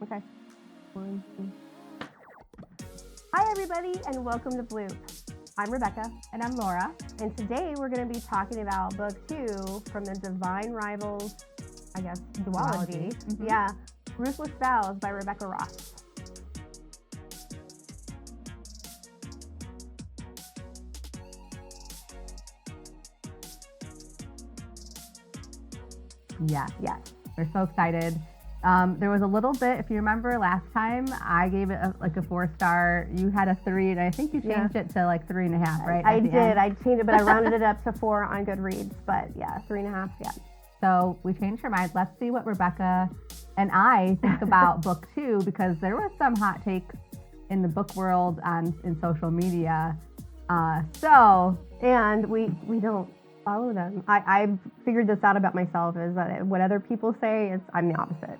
Okay. 1, 2. Hi, everybody, and welcome to Bloop. I'm Rebecca. And I'm Laura. And today we're going to be talking about book 2 from the Divine Rivals, I guess, duology. Mm-hmm. Yeah. Ruthless Vows by Rebecca Ross. Yes. Yes. We're so excited. There was a little bit, if you remember last time, I gave it a 4-star. You had a 3, and I think you changed it to like 3.5, right? I did. I changed it, but I rounded it up to 4 on Goodreads. But yeah, 3.5, yeah. So we changed our minds. Let's see what Rebecca and I think about book 2, because there was some hot takes in the book world and in social media. And we don't follow them. I figured this out about myself, is that what other people say, I'm the opposite.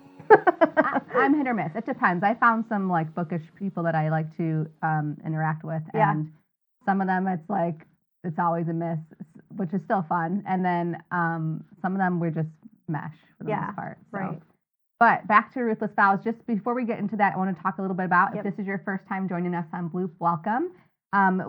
I'm hit or miss. It depends. I found some like bookish people that I like to interact with, and some of them it's always a miss, which is still fun. And then some of them we just mesh for the most part. So. Right. But back to Ruthless Vows. Just before we get into that, I want to talk a little bit about Yep. if this is your first time joining us on Bloop, welcome.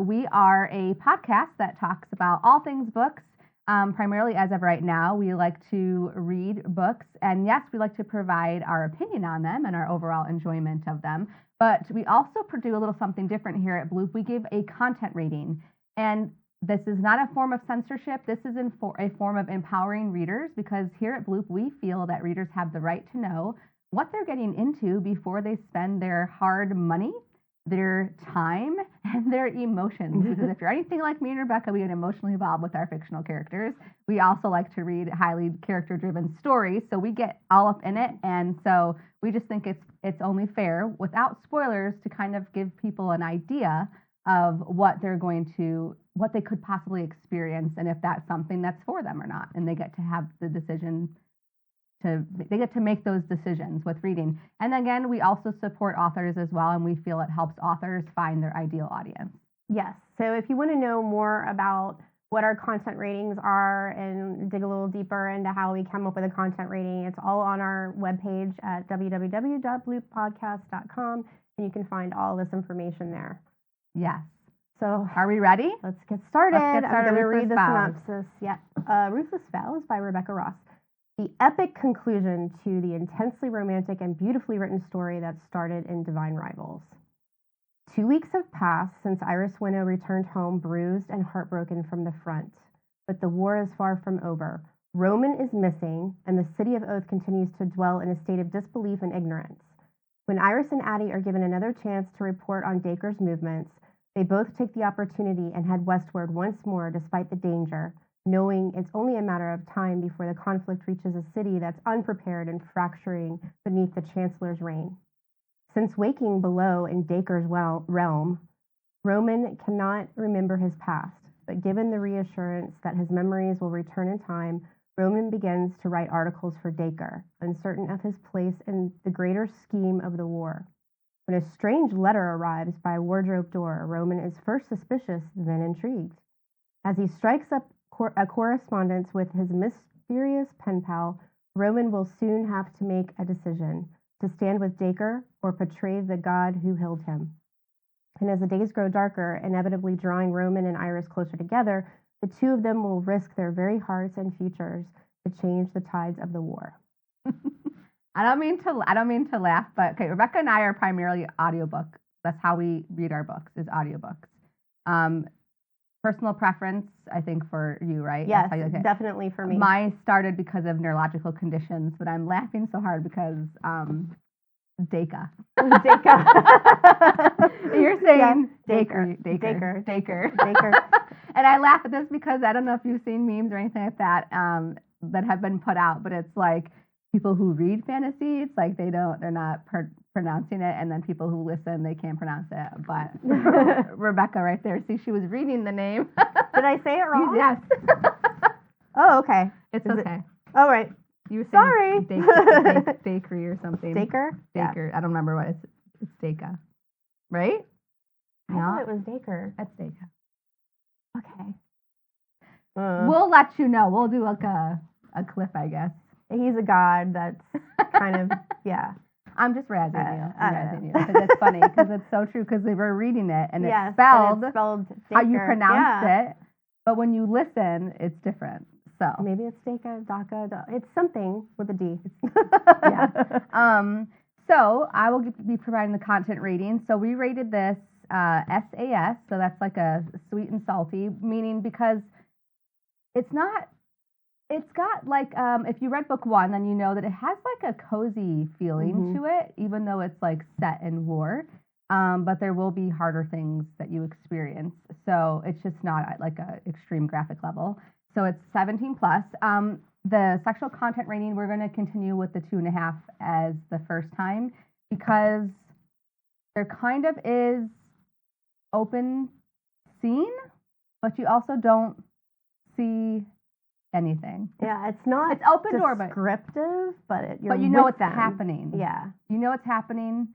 We are a podcast that talks about all things books. Primarily as of right now, we like to read books, and yes, we like to provide our opinion on them and our overall enjoyment of them, but we also do a little something different here at Bloop. We give a content rating, and this is not a form of censorship. This is a form of empowering readers, because here at Bloop, we feel that readers have the right to know what they're getting into before they spend their hard money, their time, and their emotions. Because if you're anything like me and Rebecca, we get emotionally involved with our fictional characters. We also like to read highly character-driven stories, so we get all up in it. And so we just think it's only fair, without spoilers, to kind of give people an idea of what they could possibly experience, and if that's something that's for them or not. And they get to have the decision. They get to make those decisions with reading. And again, we also support authors as well, and we feel it helps authors find their ideal audience. Yes. So if you want to know more about what our content ratings are and dig a little deeper into how we come up with a content rating, it's all on our webpage at www.blooppodcast.com, and you can find all this information there. Yes. So are we ready? Let's get started. I'm going to read the Vows. synopsis. Yeah. Ruthless Vows by Rebecca Ross. The epic conclusion to the intensely romantic and beautifully written story that started in Divine Rivals. 2 weeks have passed since Iris Winnow returned home bruised and heartbroken from the front. But the war is far from over. Roman is missing, and the city of Oath continues to dwell in a state of disbelief and ignorance. When Iris and Addie are given another chance to report on Dacre's movements, they both take the opportunity and head westward once more despite the danger, knowing it's only a matter of time before the conflict reaches a city that's unprepared and fracturing beneath the Chancellor's reign. Since waking below in Dacre's realm, Roman cannot remember his past, but given the reassurance that his memories will return in time, Roman begins to write articles for Dacre, uncertain of his place in the greater scheme of the war. When a strange letter arrives by a wardrobe door, Roman is first suspicious, then intrigued. As he strikes up a correspondence with his mysterious pen pal, Roman will soon have to make a decision: to stand with Dacre or betray the god who held him. And as the days grow darker, inevitably drawing Roman and Iris closer together, the two of them will risk their very hearts and futures to change the tides of the war. I don't mean to laugh, but okay, Rebecca and I are primarily audiobook. That's how we read our books, is audiobooks. Personal preference, I think, for you, right? Yes, definitely for me. Mine started because of neurological conditions, but I'm laughing so hard because Dacre. You're saying Dacre. And I laugh at this because I don't know if you've seen memes or anything like that that have been put out, but it's like people who read fantasy, it's like they're not pronouncing it, and then people who listen, they can't pronounce it. But Rebecca right there, see, she was reading the name. Did I say it wrong? Yes. Oh, okay. It's okay. All right. You were saying Dacre or something. Dacre? Dacre. Yeah. I don't remember what it's Dacre. Right? I thought it was Dacre. That's Dacre. Okay. We'll let you know. We'll do like a clip, I guess. He's a god that's kind of, yeah. I'm just razzing you. I I'm don't razzing you because it's funny because it's so true because they were reading it and Yes, it's spelled and it's spelled how you Daker. pronounced Yeah. it, but when you listen, it's different. So Maybe it's Daka, it's something with a D. yeah. So I will be providing the content rating. So we rated this SAS, so that's like a sweet and salty, meaning because it's not. It's got like if you read book 1, then you know that it has like a cozy feeling to it, even though it's like set in war. But there will be harder things that you experience. So it's just not at like a extreme graphic level. So it's 17 plus. The sexual content rating, we're going to continue with the 2.5 as the first time because there kind of is open scene, but you also don't see anything. Yeah, it's not It's open door, but descriptive, but but you know with it's them. happening. Yeah. You know it's happening,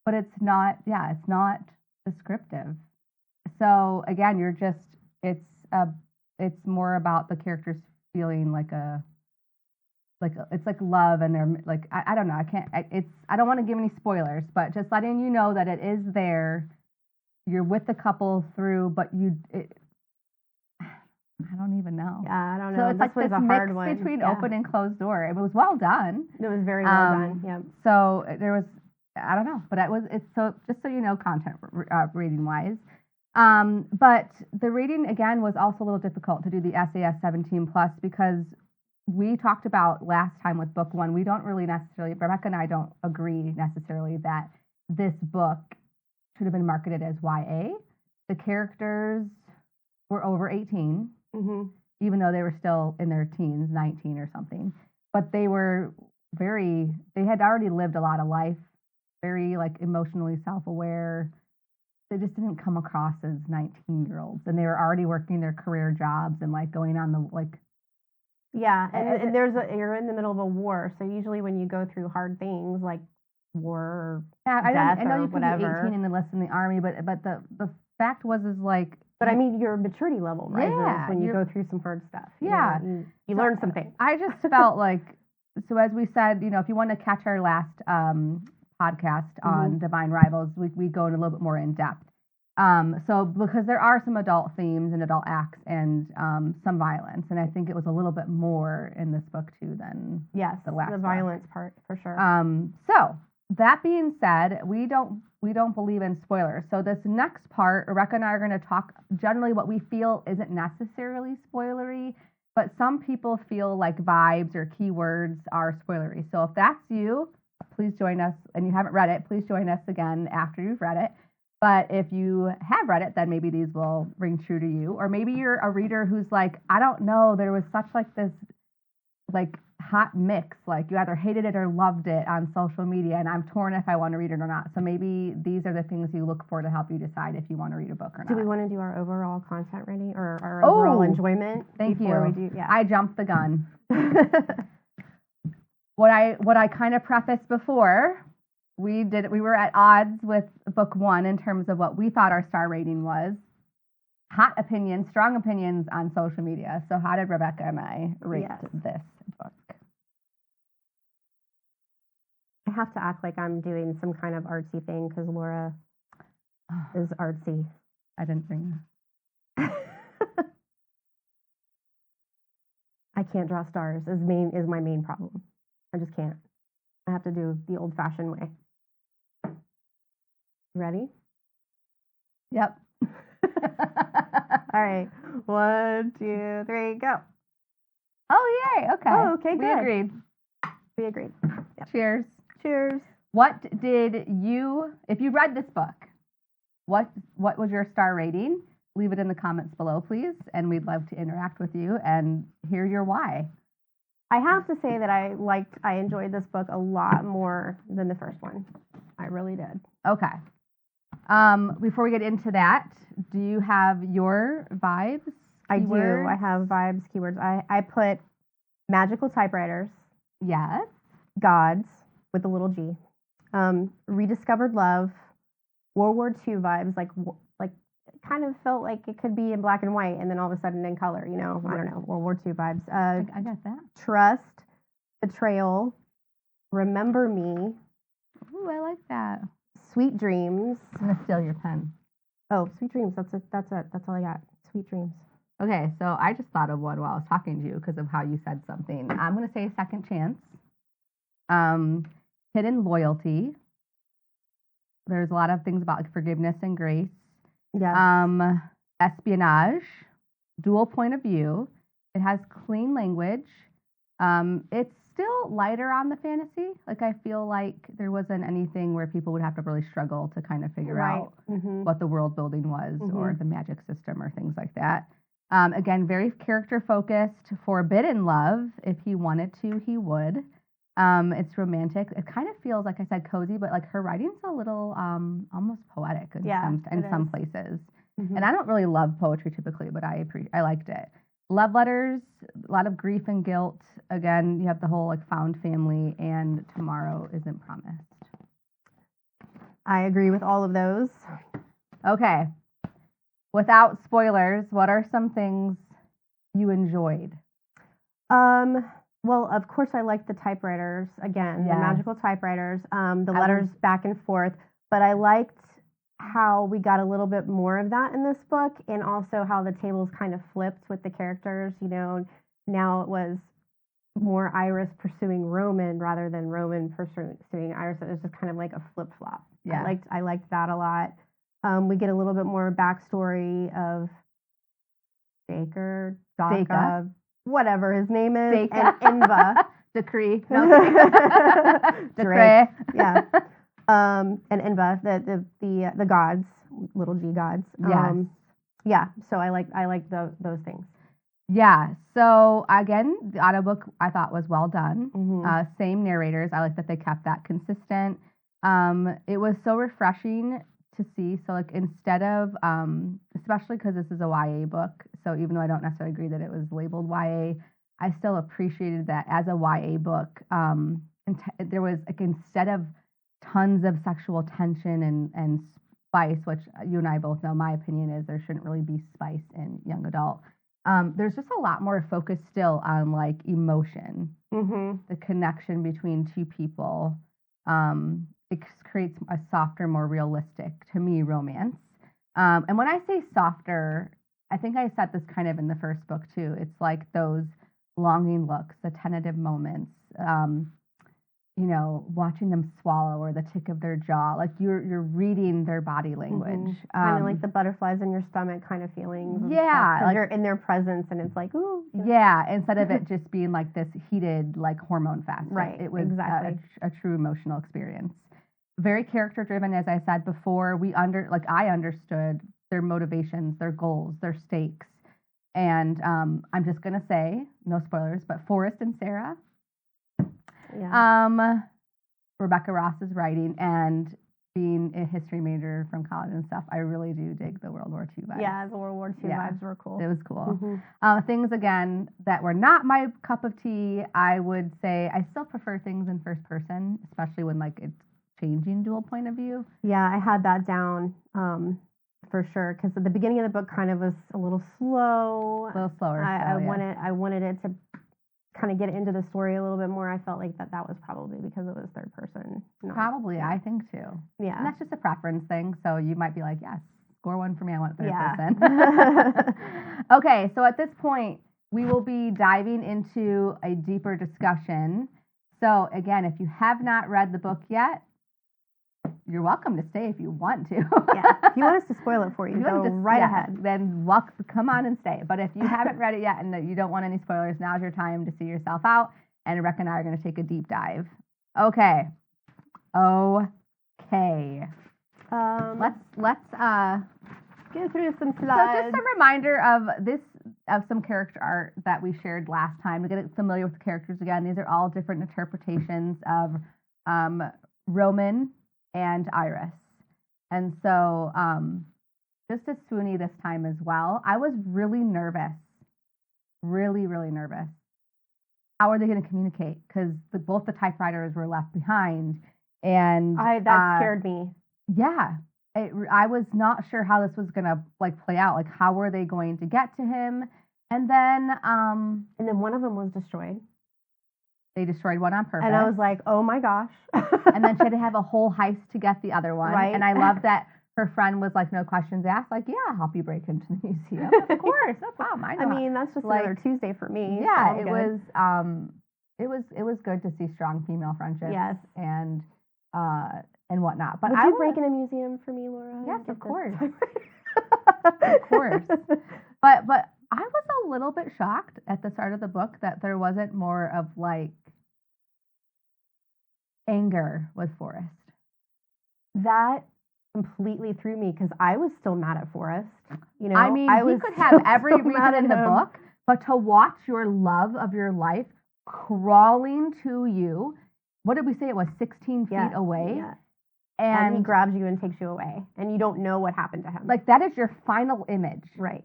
but it's not. Yeah, it's not descriptive. So again, you're just it's more about the characters feeling like it's like love and they're like I don't know. I don't want to give any spoilers, but just letting you know that it is there. You're with the couple through, but I don't even know. Yeah, I don't So know. it's This like one's this a hard mix one. between Yeah. open and closed door. It was well done. It was very well done. Yeah. So there was, I don't know, but it's so just so you know, content rating wise. But the rating again was also a little difficult to do the SAS 17 plus because we talked about last time with book 1. We don't really necessarily, Rebecca and I don't agree necessarily that this book should have been marketed as YA. The characters were over 18. Even though they were still in their teens, 19 or something. But they had already lived a lot of life, very like emotionally self-aware. They just didn't come across as 19-year-olds. And they were already working their career jobs and like going on the like. Yeah, and you're in the middle of a war. So usually when you go through hard things like war or death I know or you can whatever. be 18 and enlist in the army, but the fact was like. But I mean, your maturity level rises when you go through some hard stuff. Yeah. You learn some things. I just felt like, so as we said, if you want to catch our last podcast on Divine Rivals, we go in a little bit more in depth. So because there are some adult themes and adult acts and some violence, and I think it was a little bit more in this book too than the last book. Violence part for sure. So that being said, we don't believe in spoilers. So this next part, Rebecca and I are going to talk generally what we feel isn't necessarily spoilery, but some people feel like vibes or keywords are spoilery. So if that's you, please join us. And you haven't read it, please join us again after you've read it. But if you have read it, then maybe these will ring true to you. Or maybe you're a reader who's like, I don't know, there was such like this like hot mix, like you either hated it or loved it on social media, and I'm torn if I want to read it or not. So maybe these are the things you look for to help you decide if you want to read a book or not. Do we want to do our overall content rating or our overall enjoyment before we do? Yeah. I jumped the gun. What I kind of prefaced before, we were at odds with book 1 in terms of what we thought our star rating was. Hot opinions, strong opinions on social media. So how did Rebecca and I rate this book? I have to act like I'm doing some kind of artsy thing because Laura is artsy. I didn't bring that. I can't draw stars is my main problem. I just can't. I have to do the old-fashioned way. Ready? Yep. All right. 1, 2, 3, go. Oh, yay. Okay. Oh, okay, good. We agreed. Yep. Cheers. Cheers. What did you, if you read this book, what was your star rating? Leave it in the comments below, please. And we'd love to interact with you and hear your why. I have to say that I enjoyed this book a lot more than the first one. I really did. Okay. Before we get into that, do you have your vibes? I keywords? do. I have vibes, keywords. I put magical typewriters. Yes. Gods with a little G. Rediscovered love. World War II vibes, like kind of felt like it could be in black and white, and then all of a sudden in color. I don't know. World War II vibes. I got that. Trust, betrayal, remember me, Ooh, I like that. Sweet Dreams. I'm gonna steal your pen. Oh, Sweet Dreams. That's it. That's all I got. Sweet Dreams. Okay, so I just thought of one while I was talking to you because of how you said something. I'm gonna say Second Chance. Hidden Loyalty. There's a lot of things about like forgiveness and grace. Yes. Espionage. Dual Point of View. It has clean language. It's still lighter on the fantasy. Like I feel like there wasn't anything where people would have to really struggle to kind of figure out what the world building was or the magic system or things like that. Again, very character focused. Forbidden love. If he wanted to, he would. It's romantic. It kind of feels, like I said, cozy, but like her writing's a little almost poetic in some places. And I don't really love poetry typically, but I liked it. Love letters, a lot of grief and guilt. Again, you have the whole like found family and tomorrow isn't promised. I agree with all of those. Okay. Without spoilers, what are some things you enjoyed? Well, of course, I liked the typewriters again, Yes. the magical typewriters, the letters back and forth. But I liked how we got a little bit more of that in this book, and also how the tables kind of flipped with the characters. You know, now it was more Iris pursuing Roman rather than Roman pursuing Iris. It was just kind of like a flip flop. Yeah. I liked that a lot. We get a little bit more backstory of Daka, whatever his name is, and Inva. Decree. No. Decree. Yeah. And Inva, the gods, little g gods. Yes. Yeah. So I like those things. Yeah. So again, the audiobook I thought was well done. Mm-hmm. Same narrators. I like that they kept that consistent. It was so refreshing to see. So like instead of, especially because this is a YA book, so even though I don't necessarily agree that it was labeled YA, I still appreciated that as a YA book. There was like, instead of tons of sexual tension and spice, which you and I both know my opinion is there shouldn't really be spice in young adult. There's just a lot more focus still on like emotion, the connection between two people. It creates a softer, more realistic, to me, romance. And when I say softer, I think I said this kind of in the first book too. It's like those longing looks, the tentative moments, watching them swallow or the tick of their jaw. Like you're reading their body language. Kind of like the butterflies in your stomach kind of feelings. Yeah. Like, you're in their presence and it's like, ooh. Yeah, instead of it just being like this heated, like hormone fest. Right, It was exactly. a true emotional experience. Very character driven, as I said before. I understood their motivations, their goals, their stakes. And I'm just going to say, no spoilers, but Forrest and Sarah. Yeah. Rebecca Ross's writing and being a history major from college and stuff, I really do dig the World War II vibes. Yeah, the World War II vibes were cool. It was cool. Mm-hmm. Things, again, that were not my cup of tea, I would say I still prefer things in first person, especially when like it's changing dual point of view. Yeah, I had that down for sure, because at the beginning of the book kind of was a little slow. A little slower. I wanted it to kind of get into the story a little bit more. I felt like that was probably because it was third person. Probably, I think too. Yeah. And that's just a preference thing, so you might be like, yes, score one for me, I want third person. Okay, so at this point, we will be diving into a deeper discussion. So again, if you have not read the book yet, you're welcome to stay if you want to. Yeah, if you want us to spoil it for you, go right ahead. Then come on and stay. But if you haven't read it yet and you don't want any spoilers, now's your time to see yourself out. And Rebecca and I are going to take a deep dive. Okay. Let's get through some slides. So just a reminder of some character art that we shared last time to get familiar with the characters again. These are all different interpretations of Roman and Iris. And so just as swoony this time as well, I was really nervous. Really, really nervous. How are they going to communicate? Because both the typewriters were left behind. And that scared me. Yeah. I was not sure how this was going to play out. Like, how were they going to get to him? And then one of them was destroyed. They destroyed one on purpose. And I was like, oh my gosh. And then she had to have a whole heist to get the other one. Right. And I love that her friend was like, no questions asked. Like, yeah, I'll help you break into the museum. Of course, no problem. I know. I mean, that's just Like, another Tuesday for me. Yeah, so it was good to see strong female friendships. Yes. And whatnot. But Would I you break in a museum for me, Laura? Yes, Get of this course. time Of course. But I was a little bit shocked at the start of the book that there wasn't more of like anger with Forrest. That completely threw me because I was still mad at Forrest. You know, I mean, he could have every reason in the book, but to watch your love of your life crawling to you, what did we say? It was 16 feet away. Yeah. And he grabs you and takes you away, and you don't know what happened to him. Like, that is your final image. Right.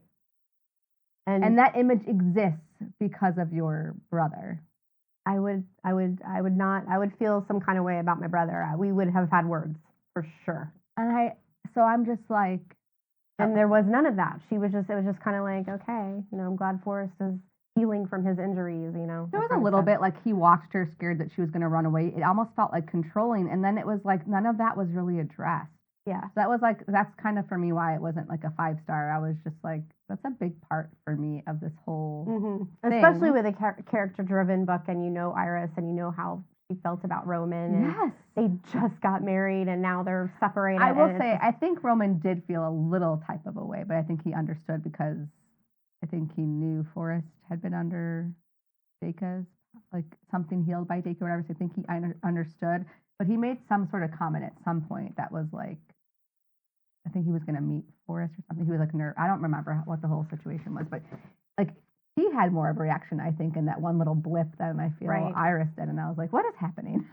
And that image exists because of your brother. I would feel some kind of way about my brother. We would have had words for sure. And I'm just like, and there was none of that. It was just kind of like, okay, you know, I'm glad Forrest is healing from his injuries, you know. There was a little bit like he watched her scared that she was going to run away. It almost felt like controlling. And then it was like none of that was really addressed. Yeah. So that was like, that's kind of for me why it wasn't like a 5-star. I was just like, that's a big part for me of this whole thing. Especially with a character-driven book, and you know Iris, and you know how she felt about Roman. And yes. They just got married, and now they're separated. I will say, I think Roman did feel a little type of a way, but I think he understood because I think he knew Forrest had been under Dacre's, like something healed by Dacre or whatever, so I think he understood. But he made some sort of comment at some point that was like, I think he was going to meet Forrest or something. He was like, I don't remember what the whole situation was, but like he had more of a reaction, I think, in that one little blip than I feel Iris did. And I was like, what is happening?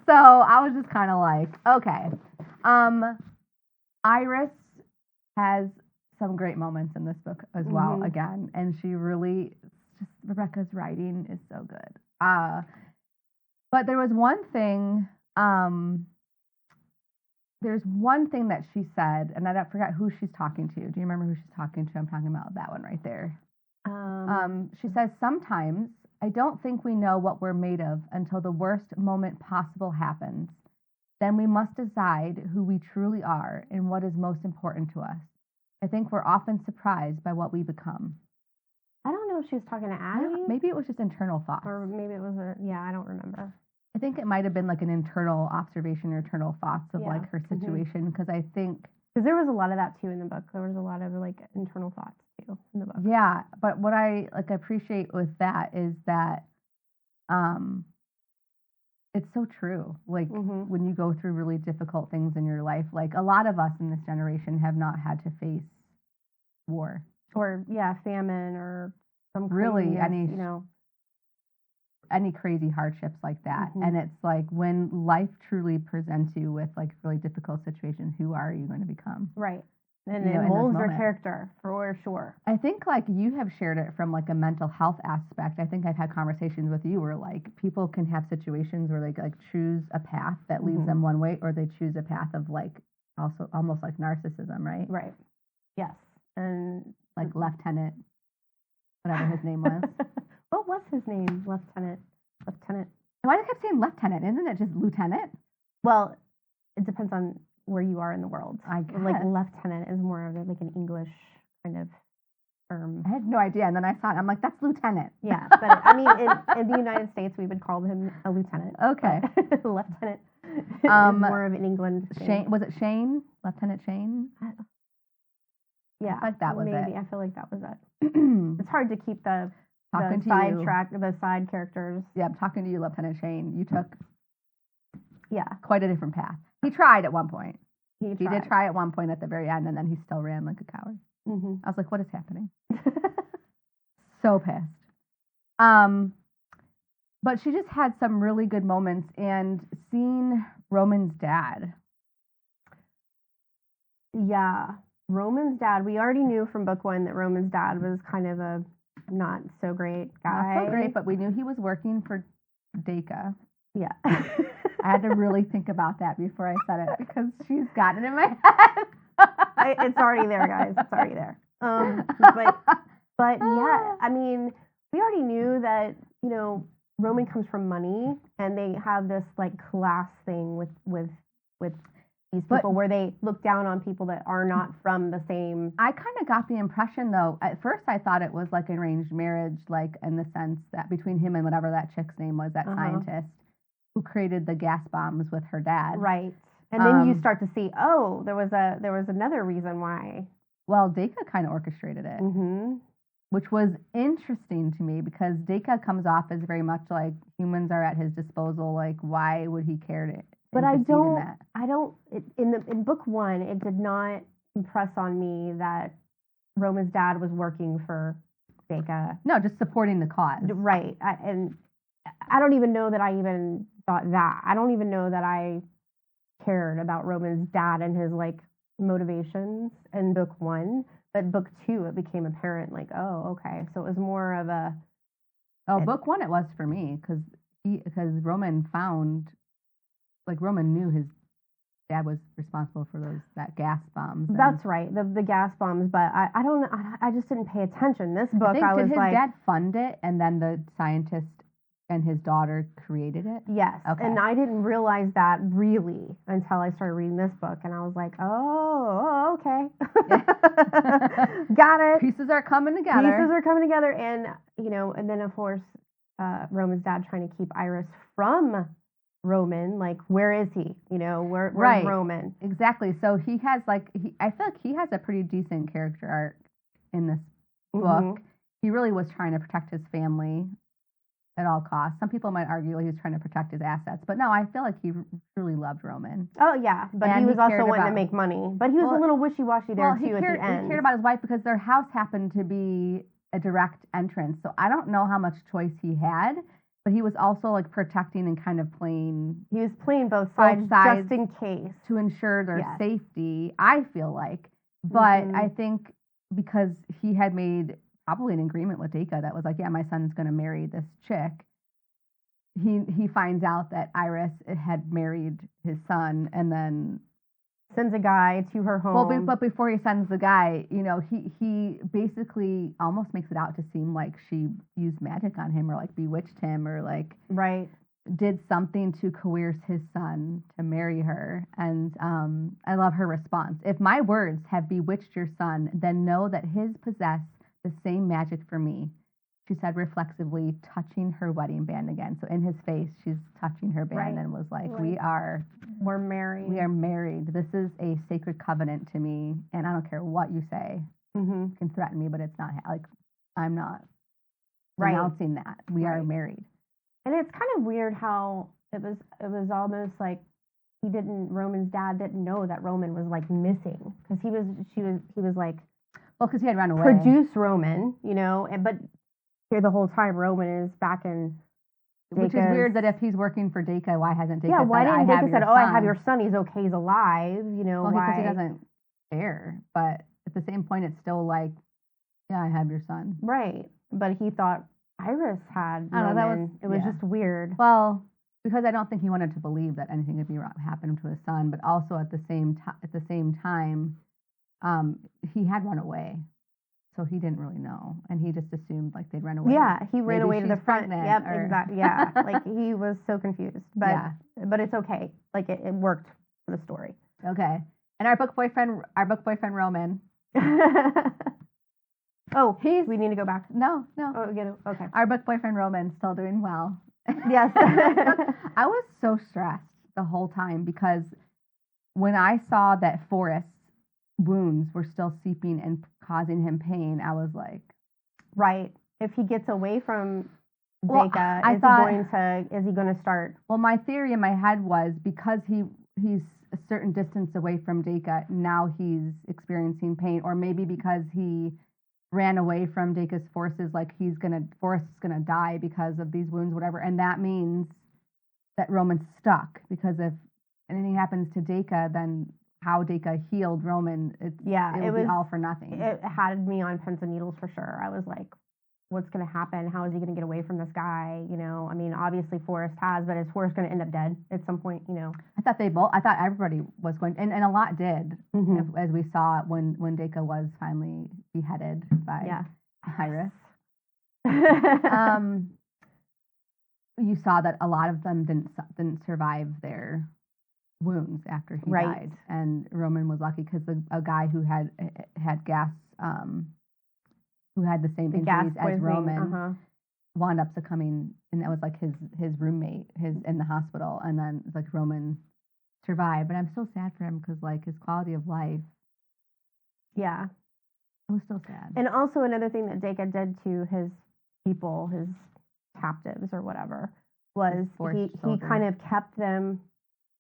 So I was just kind of like, okay. Iris has some great moments in this book as well, again. And she really, just Rebecca's writing is so good. But there was one thing, there's one thing that she said, and I forgot who she's talking to. Do you remember who she's talking to? I'm talking about that one right there. She says, sometimes I don't think we know what we're made of until the worst moment possible happens. Then we must decide who we truly are and what is most important to us. I think we're often surprised by what we become. I don't know if she was talking to Addie. Maybe it was just internal thoughts. Or maybe it was I don't remember. I think it might have been like an internal observation or internal thoughts of like her situation, because I think... Because there was a lot of that too in the book. There was a lot of like internal thoughts too in the book. Yeah, but what I like appreciate with that is that it's so true. Like when you go through really difficult things in your life, like a lot of us in this generation have not had to face war. Or famine or some really any crazy crazy hardships like that. And it's like when life truly presents you with like really difficult situations, who are you going to become? Right. And it molds your character for sure. I think like you have shared it from like a mental health aspect. I think I've had conversations with you where like people can have situations where they like choose a path that leads them one way, or they choose a path of like also almost like narcissism, right? Right. Yes. And like Lieutenant, whatever his name was. What was his name? Lieutenant. Why do I keep saying lieutenant? Isn't it just lieutenant? Well, it depends on where you are in the world. I guess. Like lieutenant is more of like an English kind of term. I had no idea, and then I saw it. I'm like, that's lieutenant. Yeah, but I mean, in the United States, we would call him a lieutenant. Okay. Lieutenant is more of an England thing. Shane, was it Shane? Lieutenant Shane? Yeah, I like that was maybe. it. I feel like that was it. It's hard to keep the side characters. Yeah, I'm talking to you, Lieutenant Shane. You took quite a different path. He tried at one point. He did try at one point at the very end, and then he still ran like a coward. I was like, what is happening? So pissed. But she just had some really good moments, and seeing Roman's dad. Yeah, Roman's dad. We already knew from book one that Roman's dad was kind of a not so great guy. Not so great, but we knew he was working for Dacre. Yeah. I had to really think about that before I said it, because she's got it in my head. It's already there, guys. It's already there. But yeah, I mean, we already knew that you know, Roman comes from money, and they have this like class thing with these people where they look down on people that are not from the same. I kind of got the impression, though, at first I thought it was like arranged marriage, like in the sense that between him and whatever that chick's name was, that scientist who created the gas bombs with her dad. Right. And then you start to see, oh, there was another reason why. Well, Deka kind of orchestrated it, which was interesting to me because Deka comes off as very much like humans are at his disposal. Like, why would he care to? But I don't. In book one, it did not impress on me that Roman's dad was working for Deka. No, just supporting the cause. Right. And I don't even know that I even thought that. I don't even know that I cared about Roman's dad and his like motivations in book one. But book two, it became apparent. Like, oh, okay. So it was more of a. Oh, book one, it was for me because Roman found. Like Roman knew his dad was responsible for that gas bombs. That's right, the gas bombs. But I don't know. I just didn't pay attention. This book, did his dad fund it, and then the scientist and his daughter created it? Yes. Okay. And I didn't realize that really until I started reading this book, and I was like, oh okay, got it. Pieces are coming together, and and then of course, Roman's dad trying to keep Iris from Roman, like where is he? Where's Roman? Exactly. So he has I feel like he has a pretty decent character arc in this book. He really was trying to protect his family at all costs. Some people might argue he was trying to protect his assets, but no, I feel like he truly loved Roman. Oh yeah, but he was also wanting to make money. But he was a little wishy-washy there too at the end. He cared about his wife because their house happened to be a direct entrance. So I don't know how much choice he had. But he was also like protecting and kind of playing. He was playing both sides just in case to ensure their safety. I feel like, but I think because he had made probably an agreement with Deka that was like, yeah, my son's going to marry this chick. He finds out that Iris had married his son, and then sends a guy to her home. Well, but before he sends the guy, he basically almost makes it out to seem like she used magic on him or like bewitched him or like did something to coerce his son to marry her. And I love her response. If my words have bewitched your son, then know that his possess the same magic for me, she said reflexively, touching her wedding band again. So in his face, she's touching her band and was like, we're married. We are married. This is a sacred covenant to me, and I don't care what you say. You can threaten me, but it's not like I'm not announcing that we are married. And it's kind of weird how it was almost like Roman's dad didn't know that Roman was like missing because he was like, well, because he had run away. Produce Roman, but here the whole time Roman is back in Deka's. Which is weird that if he's working for Deka, why hasn't Deka why said, didn't Deka said, I have your son, he's okay, he's alive, well, why? Because he doesn't care, but at the same point, it's still like, yeah, I have your son. Right, but he thought Iris had Roman. It was just weird. Well, because I don't think he wanted to believe that anything could be happened to his son, but also at the same time, he had run away. So he didn't really know, and he just assumed like they'd run away. Yeah, he ran away to the front. Yep, or... exactly. Yeah, like he was so confused, but it's okay. Like it worked for the story. Okay, and our book boyfriend Roman. We need to go back. No. Oh, okay. Our book boyfriend Roman still doing well. Yes. I was so stressed the whole time because when I saw that Forrest's wounds were still seeping and causing him pain, I was like, right. If he gets away from Deka, is he going to start? Well, my theory in my head was because he's a certain distance away from Deka, now he's experiencing pain, or maybe because he ran away from Deka's forces, like Forrest's gonna die because of these wounds, whatever, and that means that Roman's stuck, because if anything happens to Deka, then how Deka healed Roman, it was all for nothing. It had me on pins and needles for sure. I was like, what's going to happen? How is he going to get away from this guy? I mean, obviously Forrest has, but is Forrest going to end up dead at some point? I thought everybody was going, and a lot did, as we saw when Deka was finally beheaded by Iris. you saw that a lot of them didn't survive their wounds after he Right. died, and Roman was lucky because a guy who had gas, who had the same injuries as Roman, wound up succumbing, and that was like his roommate, in the hospital, and then it's like Roman survived. But I'm so sad for him because like his quality of life, Yeah. it was still sad. And also another thing that Dacre did to his people, his captives or whatever, was he kind of kept them.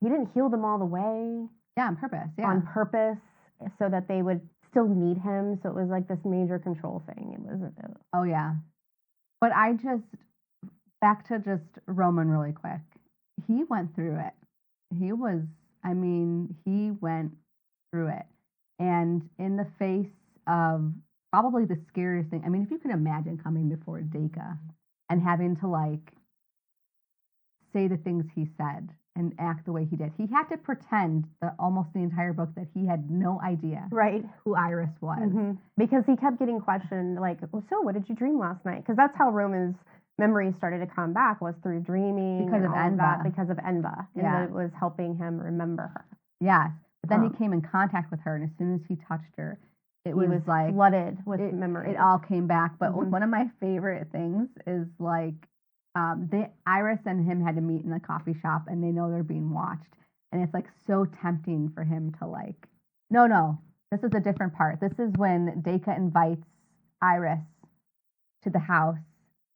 He didn't heal them all the way. Yeah, on purpose. Yeah, on purpose, so that they would still need him. So it was like this major control thing. It wasn't. Oh yeah, but back to just Roman really quick. He went through it. He went through it, and in the face of probably the scariest thing. I mean, if you can imagine coming before Dacre and having to like say the things he said and act the way he did. He had to pretend almost the entire book that he had no idea who Iris was. Mm-hmm. Because he kept getting questioned, like, well, so what did you dream last night? Because that's how Roman's memories started to come back, was through dreaming because of Enva. Because of Enva. Yeah. And it was helping him remember her. Yes. But then he came in contact with her, and as soon as he touched her, he was like flooded with memories. It all came back. But one of my favorite things is like, Iris and him had to meet in the coffee shop, and they know they're being watched, and it's like so tempting for him to like, no, this is a different part. This is when Dacre invites Iris to the house,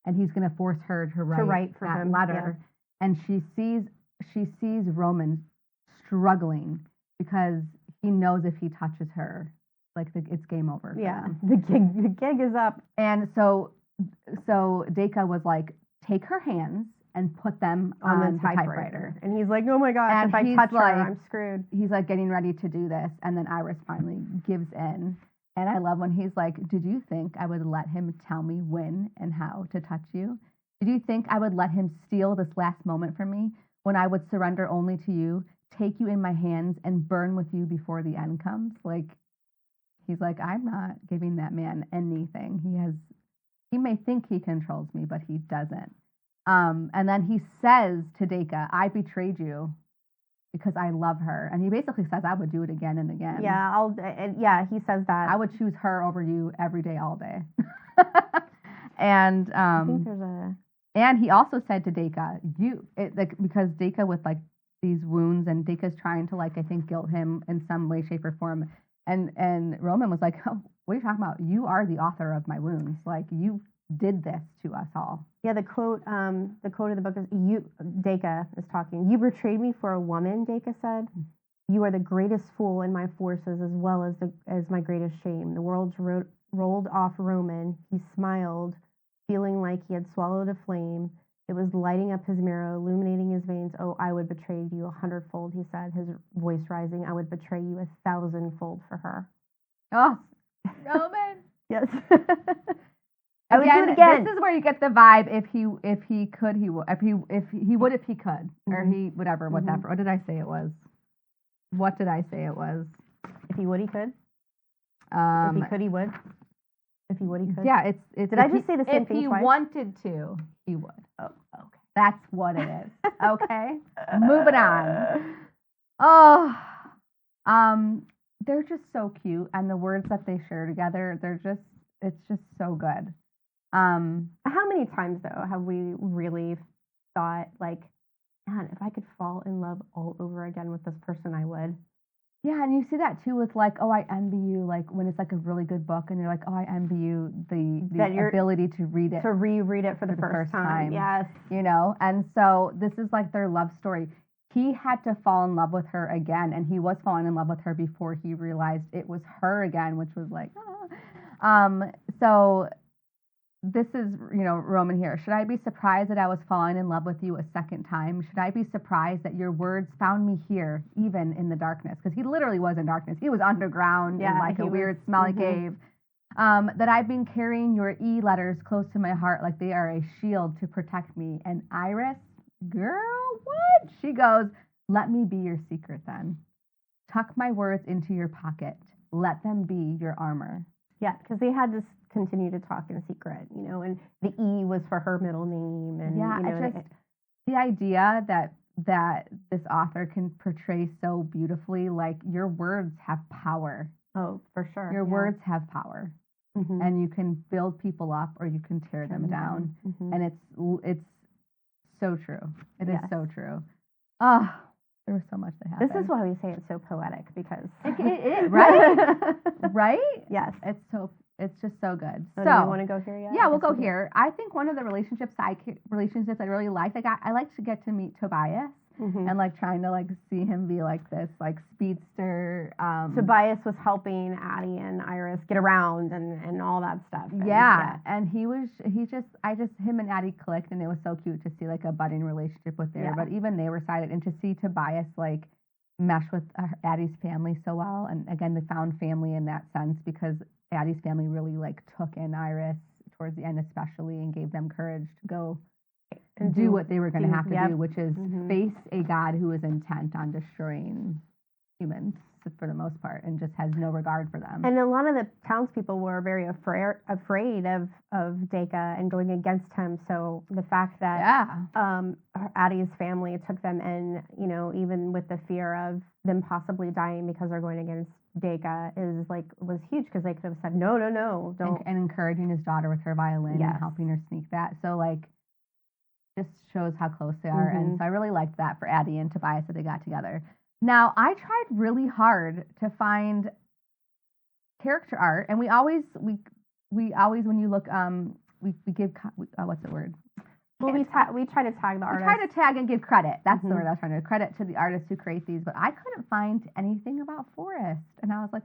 and he's going to force her to write for that him. letter, and she sees Roman struggling because he knows if he touches her, like it's game over. Yeah, the gig is up. And so Dacre was like, take her hands and put them on the typewriter. And he's like, oh my gosh, and if I touch her, I'm screwed. He's like getting ready to do this. And then Iris finally gives in. And I love when he's like, did you think I would let him tell me when and how to touch you? Did you think I would let him steal this last moment from me when I would surrender only to you, take you in my hands, and burn with you before the end comes? Like, he's like, I'm not giving that man anything. He may think he controls me, but he doesn't. And then he says to Dacre, I betrayed you because I love her. And he basically says, I would do it again and again. Yeah, he says that. I would choose her over you every day, all day. And I think there's and he also said to Dacre, because Dacre with like these wounds, and Dacre's trying to like, I think, guilt him in some way, shape, or form. And Roman was like, oh, what are you talking about? You are the author of my wounds. Like, you did this to us all. Yeah, the quote of the book is, Dacre is talking. You betrayed me for a woman, Dacre said. You are the greatest fool in my forces, as well as my greatest shame. The world's rolled off Roman. He smiled, feeling like he had swallowed a flame. It was lighting up his marrow, illuminating his veins. Oh, I would betray you 100-fold, he said, his voice rising. I would betray you 1,000-fold for her. Oh, Roman. Yes. I would do it again. This is where you get the vibe. If he could, he would. If he could, or he whatever. What did I say it was? What did I say it was? If he would, he could. If he could, he would. If he would, he could. Yeah, it's. Did I just say the same thing twice? If he wanted to, he would. Oh, okay. That's what it is. Okay, moving on. Oh, they're just so cute, and the words that they share together, it's just so good. How many times though have we really thought like, man, if I could fall in love all over again with this person, I would. Yeah, and you see that too with like, oh, I envy you, like when it's like a really good book and you're like, oh, I envy you the ability to read it. To reread it for the first time. Yes. You know, and so this is like their love story. He had to fall in love with her again, and he was falling in love with her before he realized it was her again, which was like, so this is, Roman here. Should I be surprised that I was falling in love with you a second time? Should I be surprised that your words found me here, even in the darkness? Because he literally was in darkness. He was underground in like a weird, smelly cave. That I've been carrying your letters close to my heart like they are a shield to protect me. And Iris, girl, what? She goes, let me be your secret then. Tuck my words into your pocket. Let them be your armor. Yeah, because they had to continue to talk in secret, and the E was for her middle name. And, the idea that this author can portray so beautifully, like your words have power. Oh, for sure. Your words have power, and you can build people up or you can tear them down. And it's so true. It is so true. Oh, there was so much that happened. This is why we say it's so poetic, because it right, right? Yes, it's just so good. So, do you want to go here yet? Yeah, we'll go here. I think one of the relationships I really liked. I like to get to meet Tobias and like trying to like see him be like this like speedster. Tobias was helping Addie and Iris get around and all that stuff. And, and him and Addie clicked, and it was so cute to see like a budding relationship with there. But even they were sided, and to see Tobias like mesh with Addie's family so well, and again they found family in that sense because Addie's family really like took in Iris towards the end especially and gave them courage to go and do what they were going to have to do, which is face a god who is intent on destroying humans for the most part and just has no regard for them. And a lot of the townspeople were very afraid of Deka and going against him. So the fact that Addie's family took them in, you know, even with the fear of them possibly dying because they're going against Deka was huge, because they could have said no, don't. And encouraging his daughter with her violin and helping her sneak that. So like just shows how close they are. And so I really liked that for Addie and Tobias that they got together. Now, I tried really hard to find character art, and we always when you look we give what's the word? Well, we try to tag the artist. We try to tag and give credit. That's the word I was trying to credit to the artists who create these, but I couldn't find anything about Forrest, and I was like,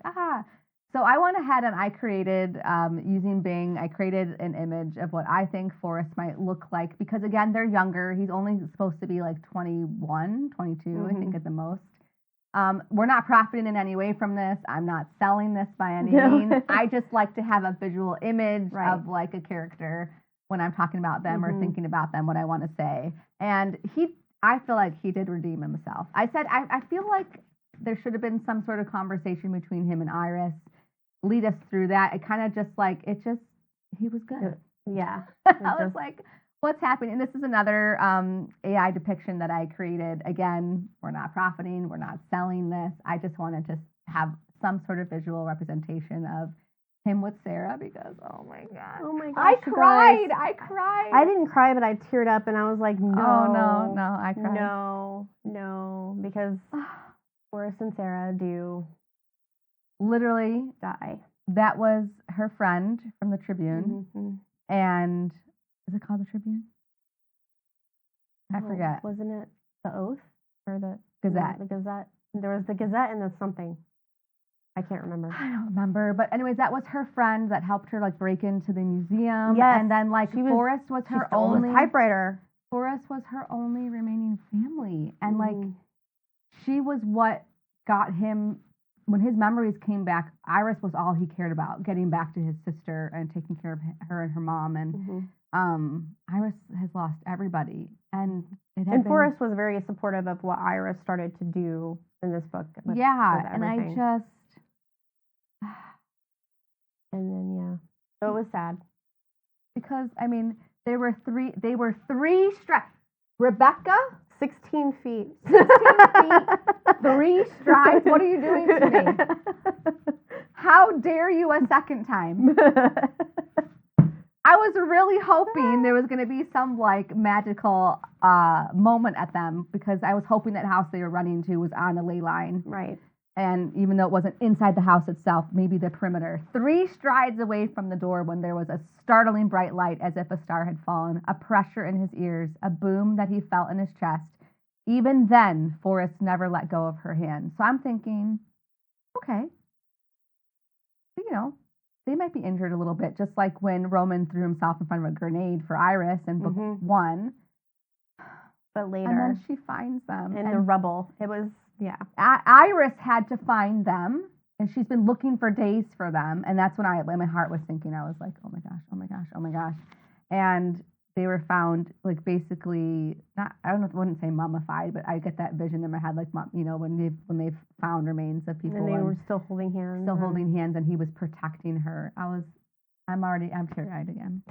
So I went ahead and I created, using Bing, I created an image of what I think Forrest might look like, because again, they're younger. He's only supposed to be like 21, 22, I think at the most. We're not profiting in any way from this. I'm not selling this by any means. I just like to have a visual image of like a character when I'm talking about them or thinking about them, what I want to say. And I feel like he did redeem himself. I said, I feel like there should have been some sort of conversation between him and Iris, lead us through that. It kind of just like, he was good. Yeah. I was like, what's happening? And this is another AI depiction that I created. Again, we're not profiting. We're not selling this. I just wanted to have some sort of visual representation of him with Sarah, because oh my gosh, I cried. I didn't cry, but I teared up, and I was like, no, I cried. No, because Forrest and Sarah do literally die. That was her friend from the Tribune, and is it called the Tribune? I forget. Wasn't it the Oath or the Gazette? The Gazette. There was the Gazette and the something. I can't remember. I don't remember. But anyways, that was her friend that helped her like break into the museum. Yes. And then like Forrest was her only typewriter. Forrest was her only remaining family. And like she was what got him, when his memories came back, Iris was all he cared about, getting back to his sister and taking care of her and her mom. And Iris has lost everybody. And Forrest was very supportive of what Iris started to do in this book. With and I just... And then, so it was sad. Because, I mean, they were three strides. Rebecca? 16 feet. 16 feet, 3 strides. What are you doing to me? How dare you a second time? I was really hoping there was going to be some, like, magical moment at them, because I was hoping that house they were running to was on a ley line. Right. And even though it wasn't inside the house itself, maybe the perimeter. 3 strides away from the door when there was a startling bright light as if a star had fallen, a pressure in his ears, a boom that he felt in his chest. Even then, Forrest never let go of her hand. So I'm thinking, okay, you know, they might be injured a little bit, just like when Roman threw himself in front of a grenade for Iris in book 1. But later. And then she finds them. In the rubble. It was... Yeah, Iris had to find them, and she's been looking for days for them, and that's when my heart was sinking. I was like, oh my gosh, oh my gosh, oh my gosh. And they were found, like, basically, I wouldn't say mummified, but I get that vision in my head, like, you know, when they've found remains of people. And they were still holding hands. Still holding hands, and he was protecting her. I'm teary-eyed again.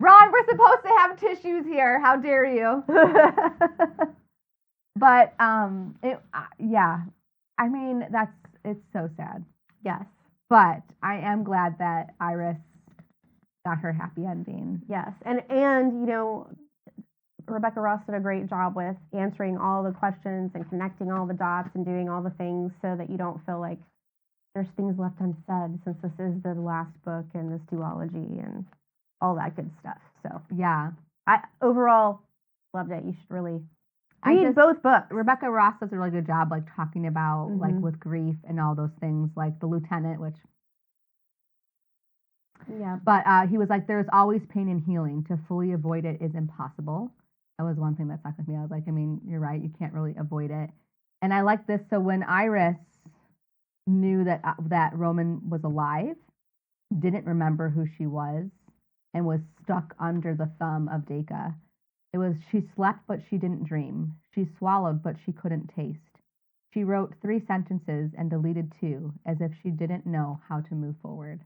Ron, we're supposed to have tissues here. How dare you? But yeah. I mean, it's so sad. Yes. But I am glad that Iris got her happy ending. Yes. And Rebecca Ross did a great job with answering all the questions and connecting all the dots and doing all the things so that you don't feel like there's things left unsaid, since this is the last book in this duology and all that good stuff. So yeah, I overall loved it. You should really read both books. Rebecca Ross does a really good job, like talking about like with grief and all those things, like The Lieutenant, which. Yeah. But he was like, there's always pain in healing. To fully avoid it is impossible. That was one thing that stuck with me. I was like, I mean, you're right. You can't really avoid it. And I like this. So when Iris knew that Roman was alive, didn't remember who she was, and was stuck under the thumb of Dacre, it was, she slept, but she didn't dream. She swallowed, but she couldn't taste. She wrote 3 sentences and deleted 2, as if she didn't know how to move forward.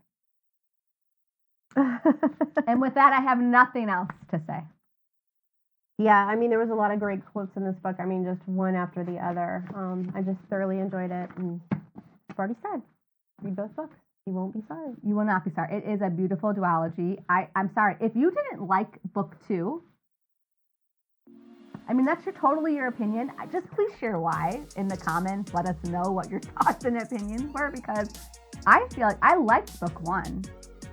And with that, I have nothing else to say. Yeah, I mean, there was a lot of great quotes in this book. I mean, just one after the other. I just thoroughly enjoyed it. And I've already said, read both books. You won't be sorry. You will not be sorry. It is a beautiful duology. I'm sorry. If you didn't like book 2, I mean, that's totally your opinion. Just please share why in the comments. Let us know what your thoughts and opinions were, because I feel like I liked book 1.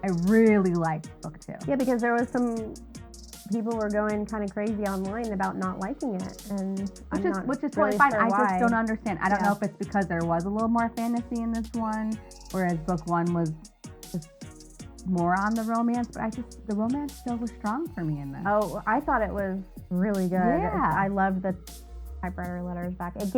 I really liked book 2. Yeah, because there was some people were going kind of crazy online about not liking it, and which is totally really fine. sure I why. just don't understand. I don't know if it's because there was a little more fantasy in this one, whereas book 1 was just more on the romance. But the romance still was strong for me in this. Oh, I thought it was really good. Yeah. I loved the typewriter letters back. It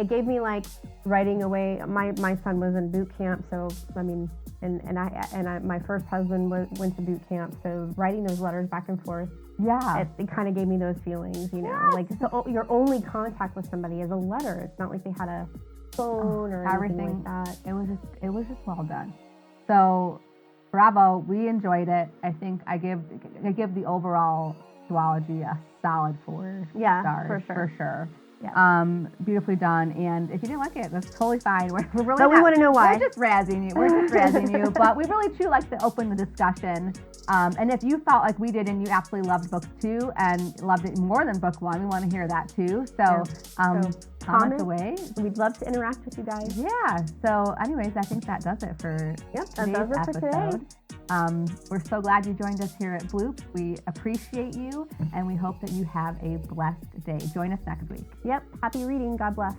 gave me like writing away. My son was in boot camp, so I mean. And I my first husband went to boot camp, so writing those letters back and forth, it kind of gave me those feelings, like so your only contact with somebody is a letter. It's not like they had a phone or anything like that. It was just well done. So bravo, we enjoyed it. I think I give the overall duology a solid 4 stars for sure. Yeah. Beautifully done. And if you didn't like it, that's totally fine. We're really But we want to know why. We're just razzing you. But we really too like to open the discussion. And if you felt like we did and you absolutely loved book 2 and loved it more than book 1, we want to hear that too. So, comment away. We'd love to interact with you guys. Yeah. So anyways, I think that does it for today's episode. We're so glad you joined us here at Bloop. We appreciate you, and we hope that you have a blessed day. Join us next week. Yep. Happy reading. God bless.